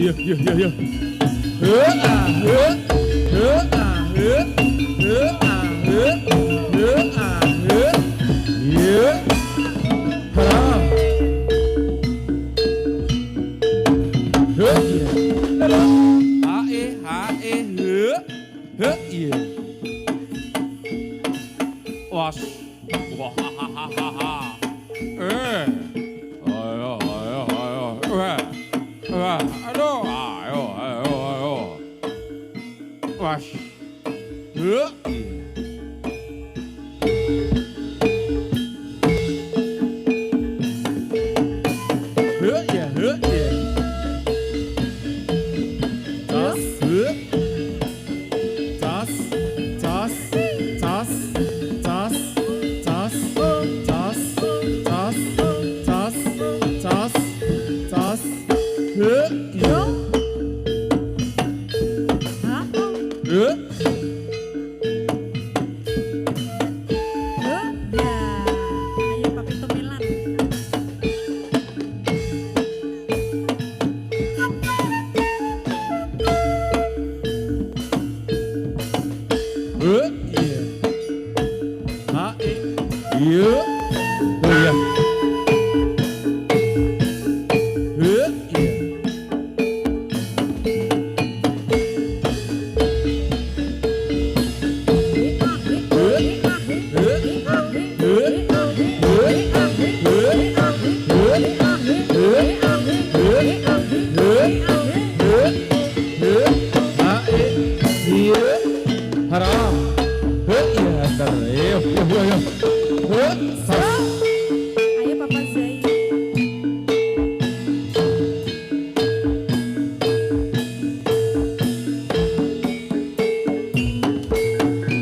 Iya, iya, iya, iya. Heuh, ah, heuh. Heuh, ah, heuh. Heuh, ah, heuh. Heuh, ah, heuh. Iya. Haram. Heuh, iya. Haram. Hae, heuh. Heuh, iya. Was. Wahahaha. Ayo, ayo, ayo. Aduh, ayo, ayo, ayo. Was. Heuh. Heuh, iya, heuh, iya. Tas, heuh. Tas, tas, tas, tas, tas, tas, tas, tas, tas, tas, heuh, iya. Heuh. Heuh, iya. Hae, iya. Oh iya. Heuh, iya. Haram. Heuh, iya, ntar. Ayo, ayo, ayo. Heuh, sas. Ayo Papa Zai.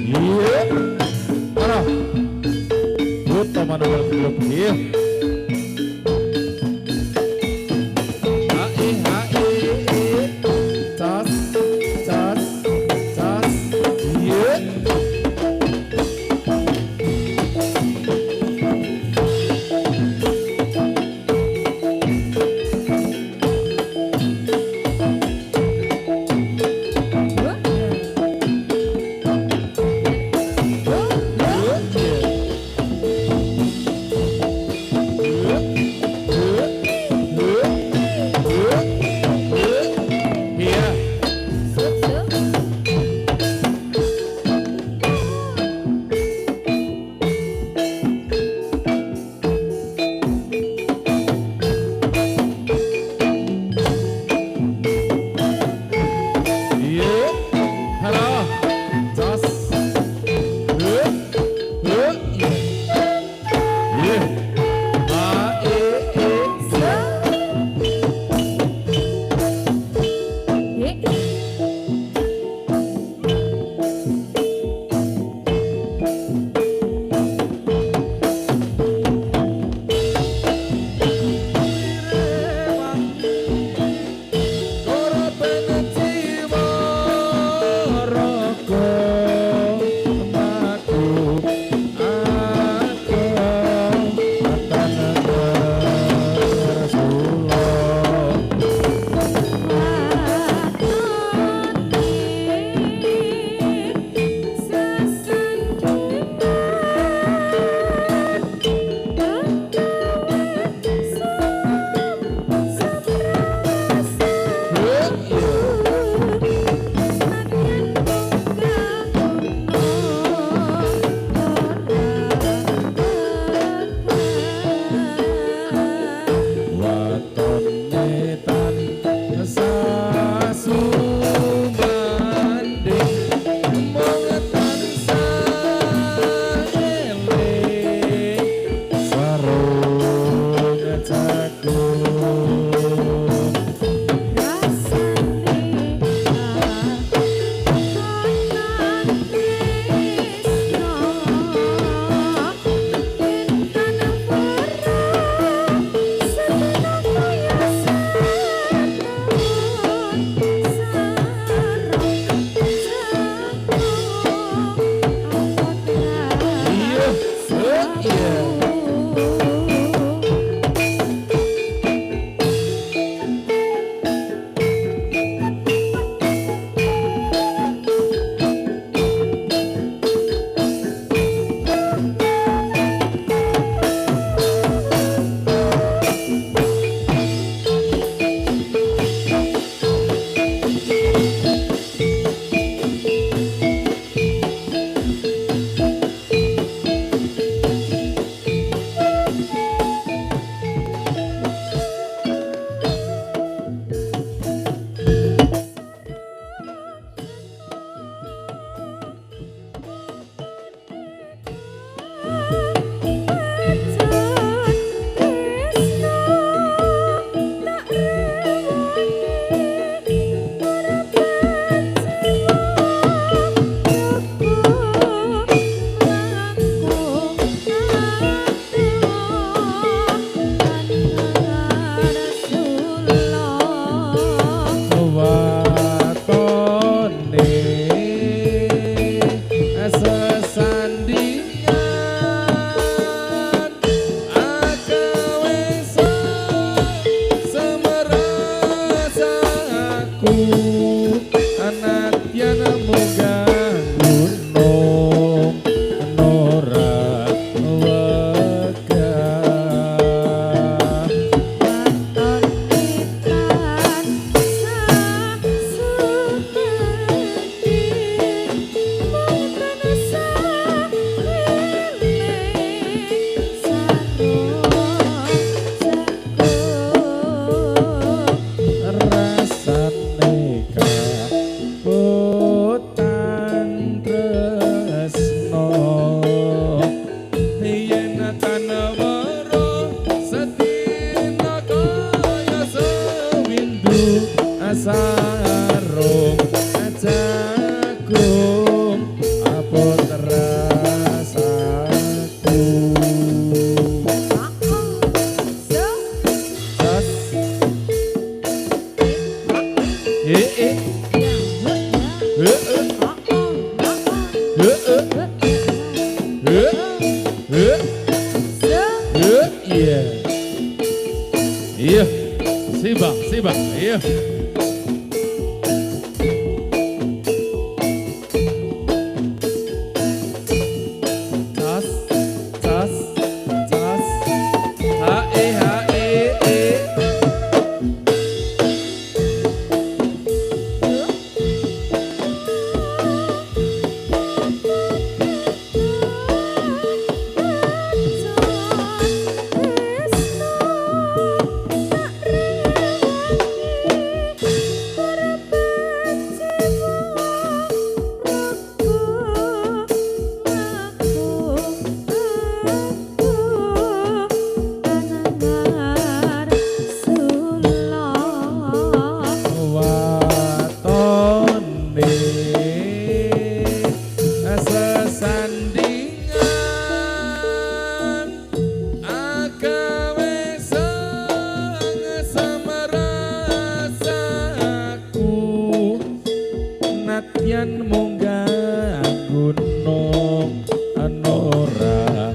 Iya. Haram. Heuh, mana mana belum iya. Hae, hae. Tas, tas, tas. Iya. Heuh, iya. Iya. Tas, tas, tas. Hae, hae, yen munggah gunung anora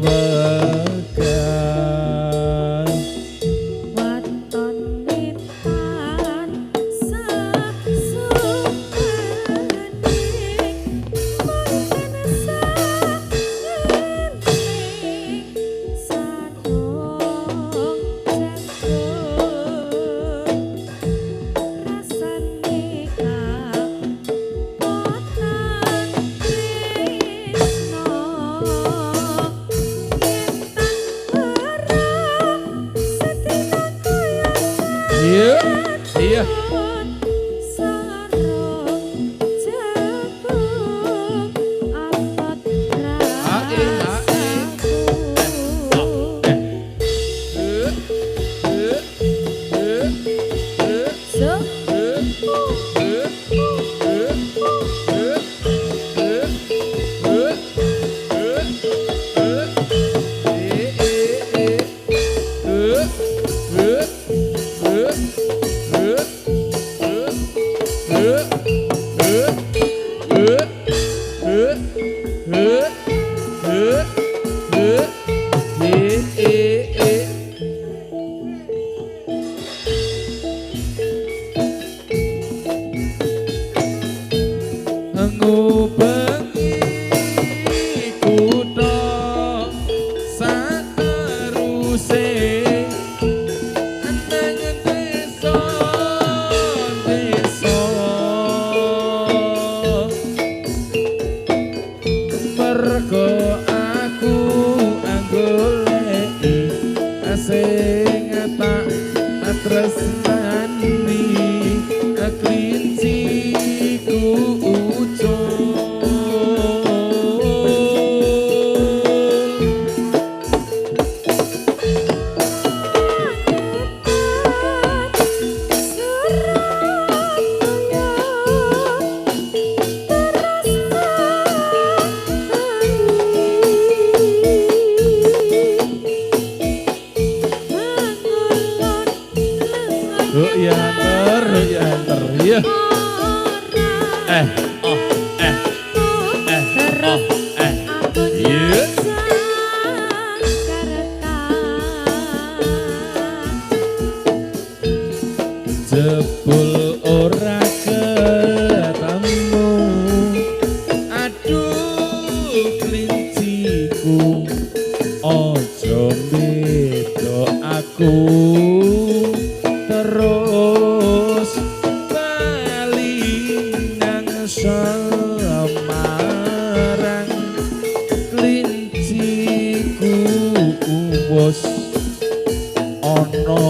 wegan waton nitan sasukane mungkin saking sadong jatuh rasane iya iya ngubengi kutha sateruse nang desa mergo aku anggoleki sing tak tresnani klinciku ya jebul ora ketemu aduh klinciku ojo beda aku terus bali nang Semarang klinciku wis ana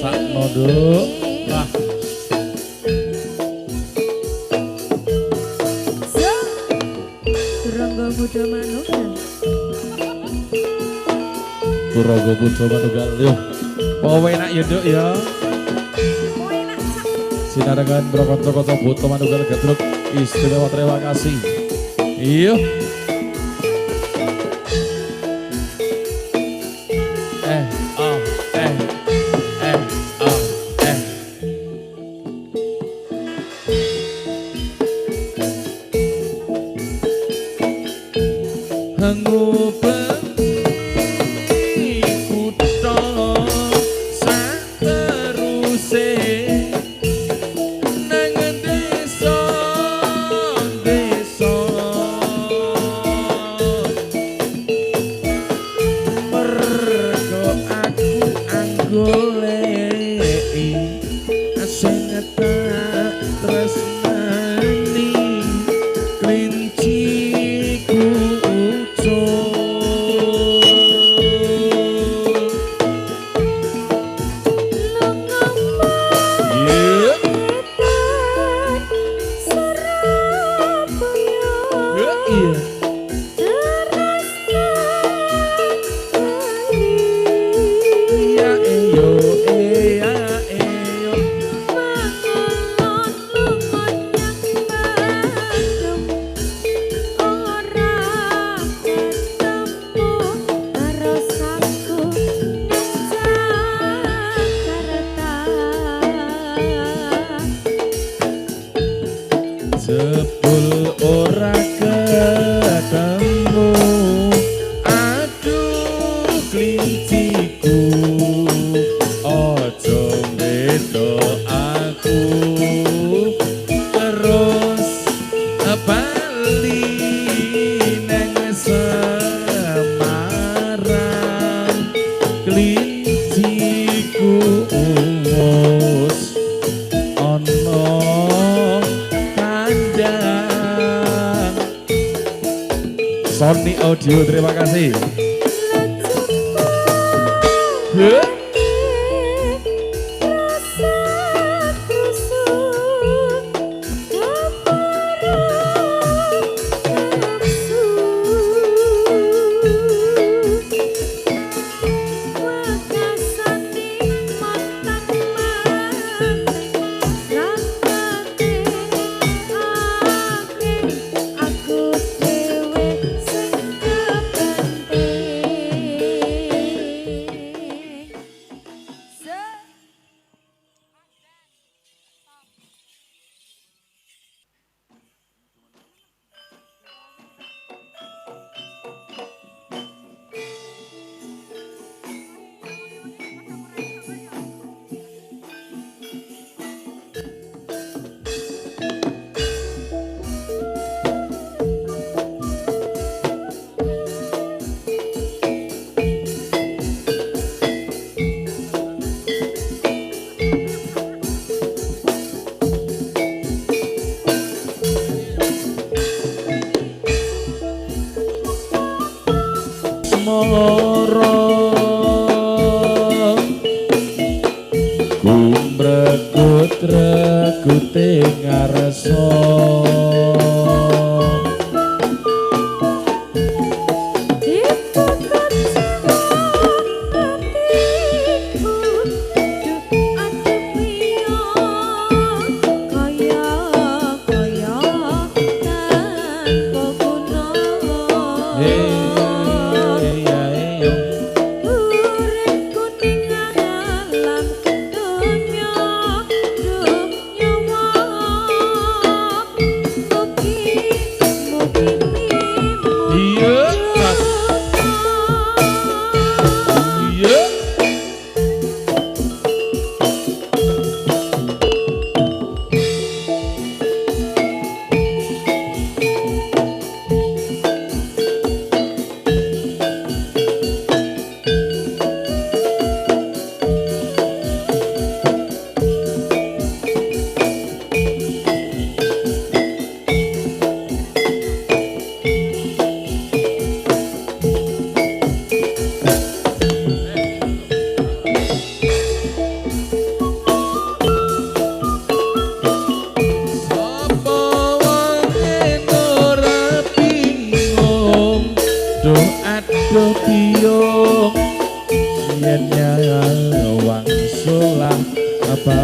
sakno nduk wah Rangga muda manuk Kuraga Putra Manunggal yo. Powe enak yo Nduk ya. Sinarengan brokonco-konco Putra Manunggal Gatruk istimewa terima kasih. Iya. Sepul ora ketemu, aduh klinciku, ojo bedo aku, terus bali neng Semarang, klinciku wis ono. Sony Audio, terima kasih. Rekute ngarso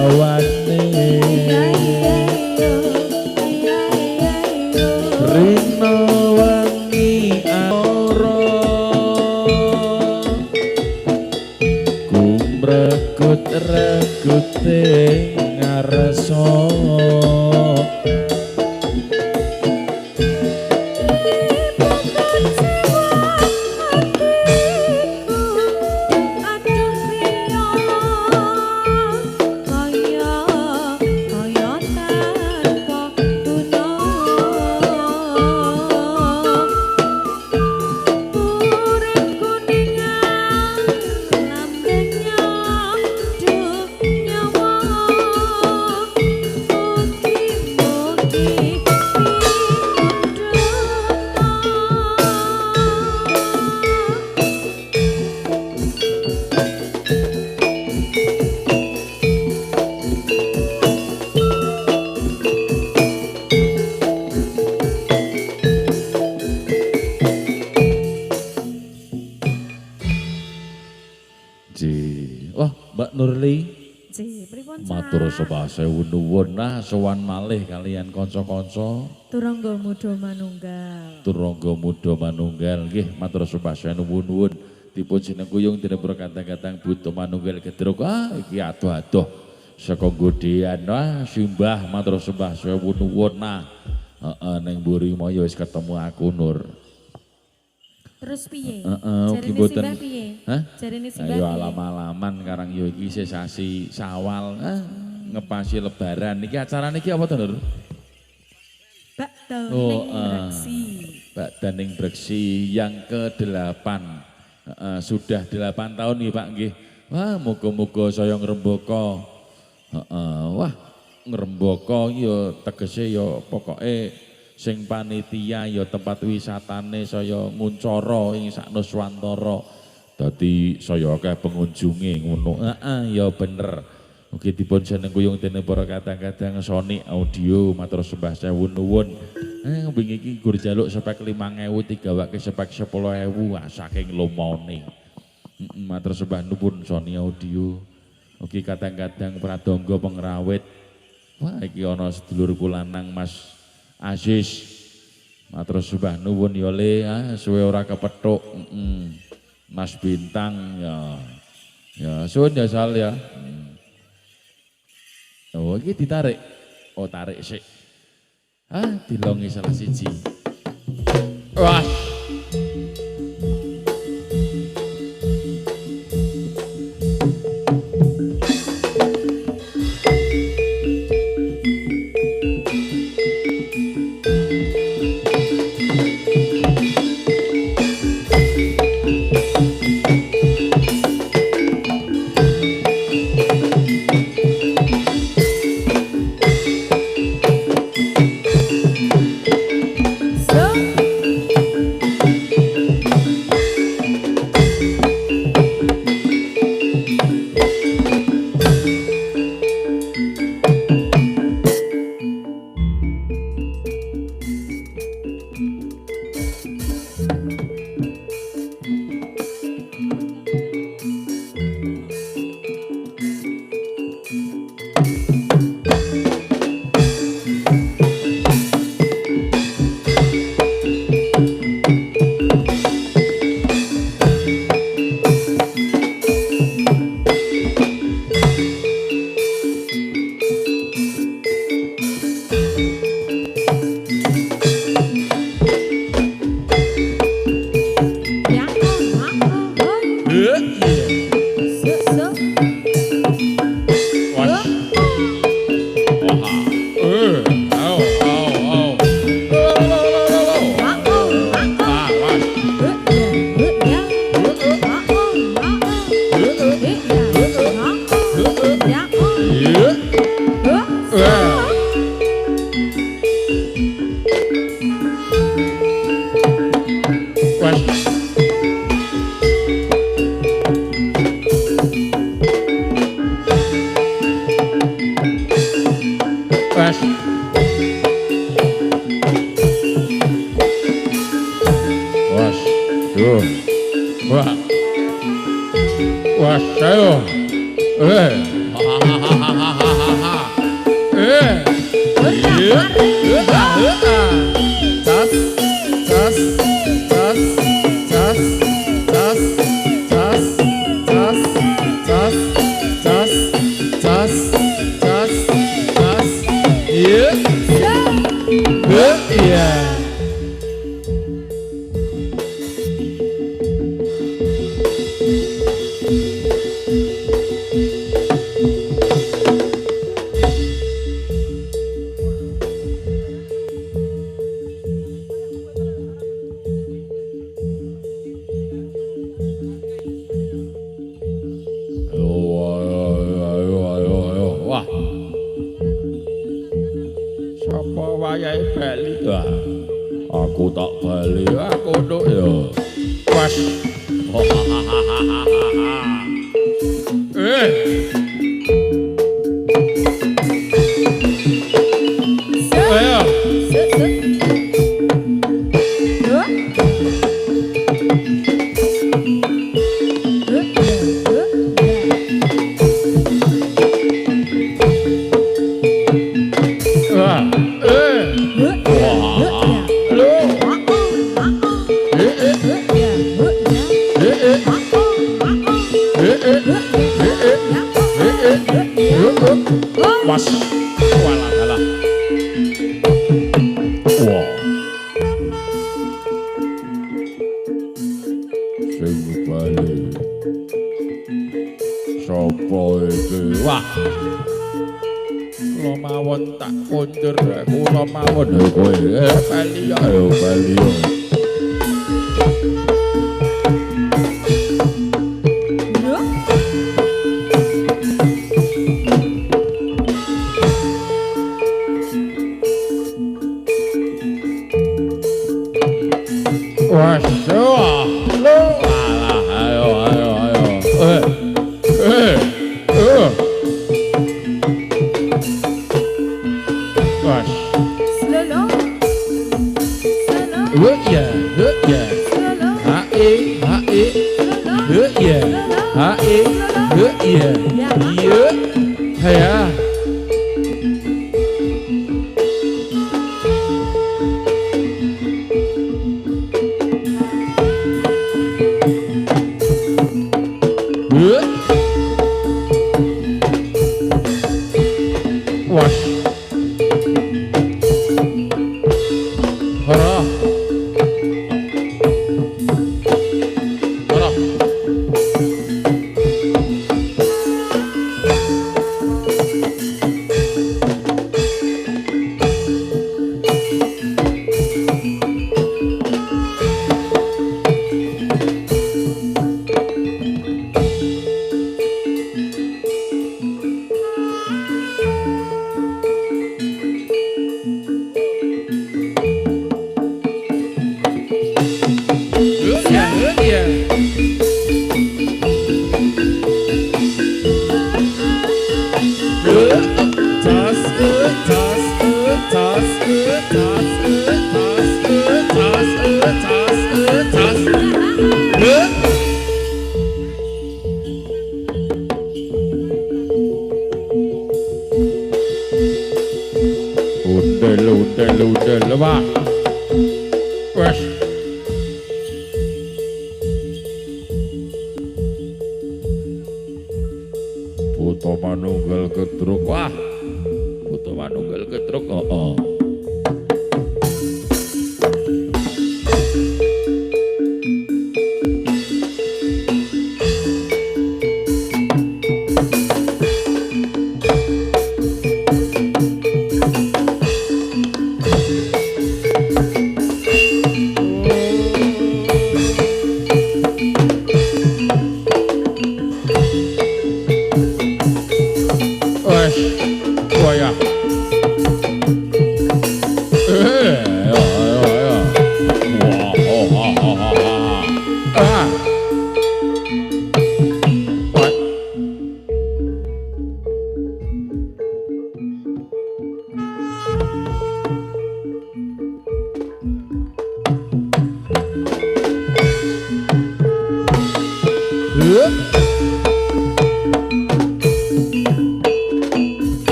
awane rino wangi ora kumrekut-rekute ngarsa Mbak Nurli matur sembah sewu nuwun sowan malih kalian kanca-kanca Turangga Muda Manunggal. Turangga Muda Manunggal nggih matur sembah sewu nuwun dipun sinengkuyung dinepur kadang-kadang Buta Manunggal Gedruk iki adoh-adoh saka Godean simbah matur sembah sewu nuwun ning mburi maya wis ketemu aku Nur. Terus piye? Ugi mboten. Hah? Jarene simbah. Ayo alam-alaman karang yo iki sesasi Syawal, ngepasi lebaran. Niki acara niki apa to, Nur? Bakda ning Breksi. Bakda ning Breksi yang ke-8. Sudah 8 tahun nih Pak nggih. Wah, muga-muga saya ngrembaka. Wah, ngrembaka yo tegese yo pokoke sing panitia ya tempat wisatane saya nguncara ing sak Nuswantara. Dadi saya akeh pengunjunge ngono. Ya bener. Mugi dipun senengkuyung dening para kadang-kadang Sony Audio matur sembah sewu nuwun. Wingi iki gur jaluk spek 5.000 digawake spek 10.000 saking lumone. Matur sembah nuwun Sony Audio. Mugi kadang-kadang pradangga pengrawit. Wah iki ana sedulur kula lanang Mas Aziz matur sembah nuwun ya Le suwe ora kepethuk. Mas Bintang ya suwun ya Sal ya. Oh iki ditarik. Oh tarik sik. Dilongi salah siji. Wah. Wah, saya. Wah. Sapa wayahe bali? Wah. Aku tak bali, aku nduk ya. Pas. Ayo. Mas, walah walah. Wah. Sing bali. Sopo iki? Wah. Kula mawon tak kondur, kula mawon kowe. Bali ya, ayo bali ya. Udel, Pak. Wes. Puto manunggal ketruk. Wah. Puto manunggal ketruk. Oh.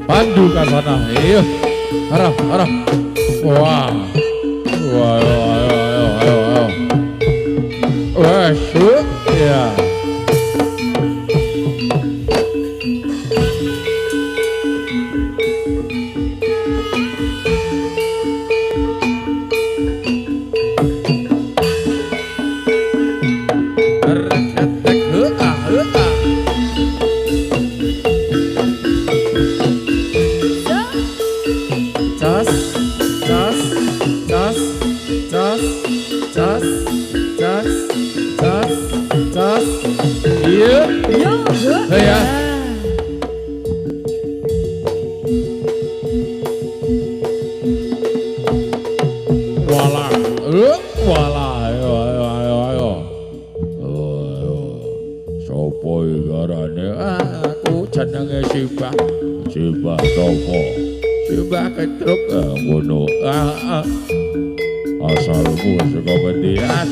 Pandu ke sana. Iya. Arah. Wah. Ayo. Wah, iya.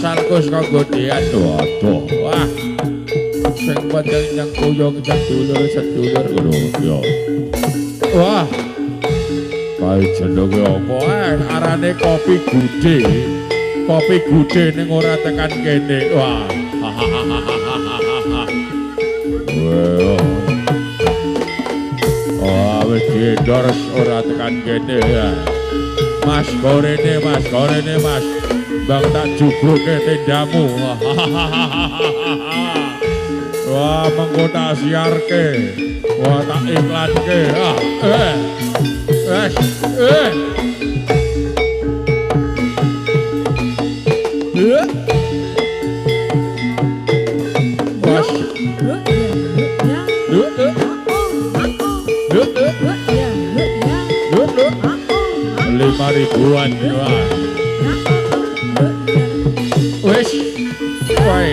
Asalku saka Gondean aduh. Wah. Sing penting yang kuyung sedulur ngono ya. Wah. Kae jenenge apa? Arane kopi gude. Kopi gude ning ora tekan kene. Wah. Wah, wis endorse ora tekan kene ya. Mas gorene mas. Bang tak jubruke tendamu. Wah, mengko tak siarke. Wah, tak iklanke. Lima ribuan. Wah. Wes, wae.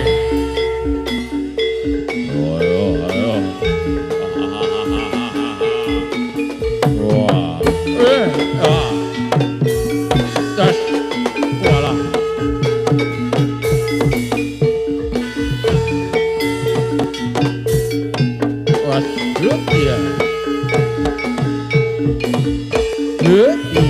Ayo. Wah. Das. Wala. Was, iya. Iya.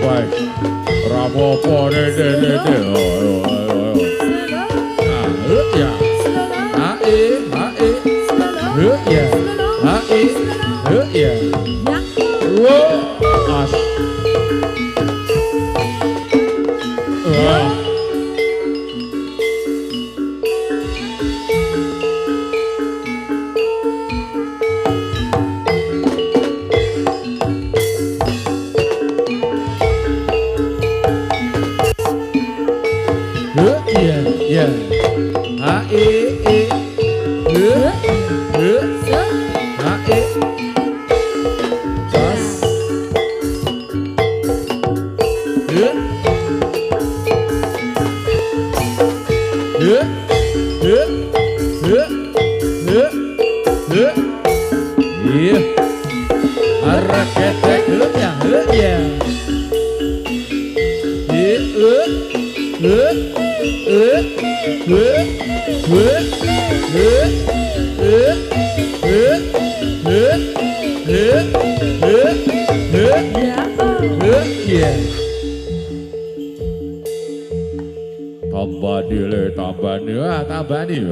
baik. Rapopo de. Ya. Hae. Ya. Hae. Ya. As. Ya.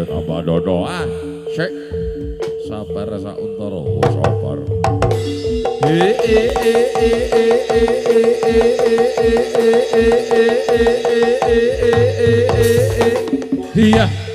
Tambah dodoan. Sek. Sabar sak untara, sabar. Iya.